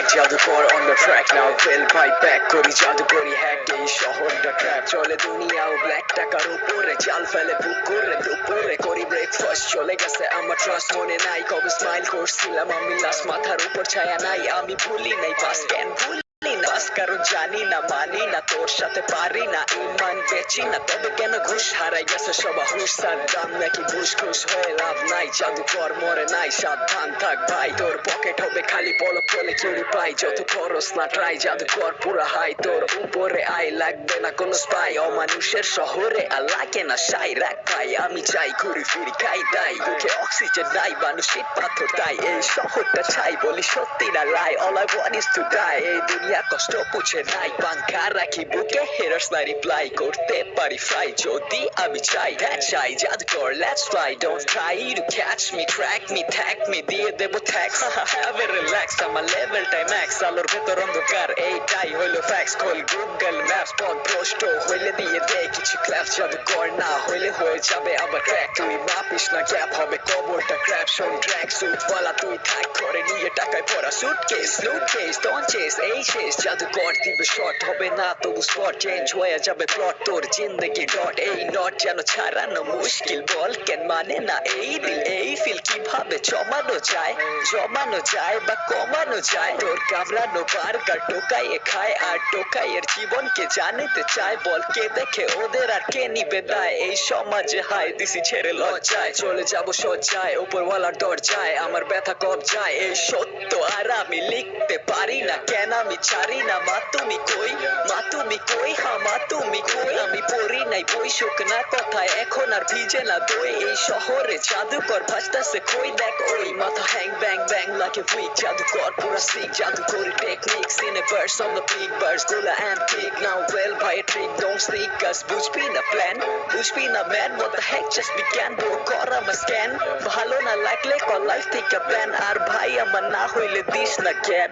back জাদুকর on the track now fell by back করি জাদুকরি hack এই শহরটা trap চলে দুনিয়া ও black টাকার উপরে জাল ফেলে বুক করে দুপুরে করি breakfast চলে গেছে আমার trust মনে নাই কবে smile করছিলাম আমি last মাথার উপর ছায়া নাই আমি ভুলি নাই past কেন ভুলি বাস কারণ জানি না মানি না তোর সাথে পারি না ইমান বেচি না তবে কেন ঘুষ হারাই গেছে সবা হুসার দাম নাকি ঘুষ ঘুষ হয়ে লাভ নাই জাদুকর মরে নাই সাবধান থাক ভাই তোর পকেট হবে খালি পলক চলে চুরি পাই যত খরচ না ট্রাই জাদুকর পুরা হাই তোর উপরে আই লাগবে না কোনো স্পাই অমানুষের শহরে আর লাগে না সাই রাখ ভাই আমি চাই ঘুরি ফিরি খাই দাই বুকে অক্সিজেন নাই মানুষের পাথর তাই এই শহরটা চাই বলি সত্যি না লাই all I want is to die এই দুনিয়া কষ্ট পুছে নাই পাঙ্খা রাখি বুকে হেরার্স না রিপ্লাই করতে পারি ফ্লাই যদি আমি চাই that চাই জাদুকর let's fly don't try to catch me track me tag me দিয়ে দেবো tax have a relax আমার লেভেলটাই ম্যাক্স আলোর ভেতর অন্ধকার এইটাই হইলো ফ্যাক্স খোল গুগল ম্যাপস পথ ভ্রষ্ট হইলে দিয়ে দে কিছু ক্ল্যাপ জাদুকর না হইলে হয়ে যাবে আবার ক্র্যাক তুই মাপিস না গ্যাপ হবে কবরটা ক্র্যাপ শোন ট্র্যাক স্যুট ওয়ালা তুই থাক করে নিয়ে টাকায় ভরা সুটকেস লুটকেস ডোন্ট চেস এই শেষ জাদুকর দিবে শর্ট হবে না তবু স্পট চেঞ্জ হয়ে যাবে প্লট তোর জিন্দেগি ডট এই নট যেন ছাড়ানো মুশকিল বল কেন মানে না এই দিল এই ফিল কিভাবে জমানো যায় বা কমানো যায় তোর কামড়ানো বার্গার টোকাইয়ে খায় আর টোকাইয়ের জীবনকে জানিতে চায় বল কে দেখে ওদের আর কে নিবে দায় এই সমাজে হাই দিছি ছেড়ে লজ্জায় চলে যাবো সজ্জায় উপরওয়ালার দরজায় আমার ব্যথা কব যায় এই সত্য আর আমি লিখতে পারি না কেন আমি ছাড়ি না মা তুমি কই হ্যাঁ মা তুমি কই আমি পড়ি নাই বই শুকনা কথায় এখন আর ভিজে না দই এই শহরে জাদুকর ভাসতাছে কই দেখ ওই মাথা hang bang bang like a freak জাদুকর পুরা সিক জাদুকরি techniques in a verse on the peak bars গুলা antique now well by a trick don't sneak us বুঝবি না plan বুঝবি না man what the heck just began bro কর আমার scan ভালো না লাগলে কল লাইফ থেকে প্ল্যান আর ভাই আমার না হইলে দিস না জ্ঞান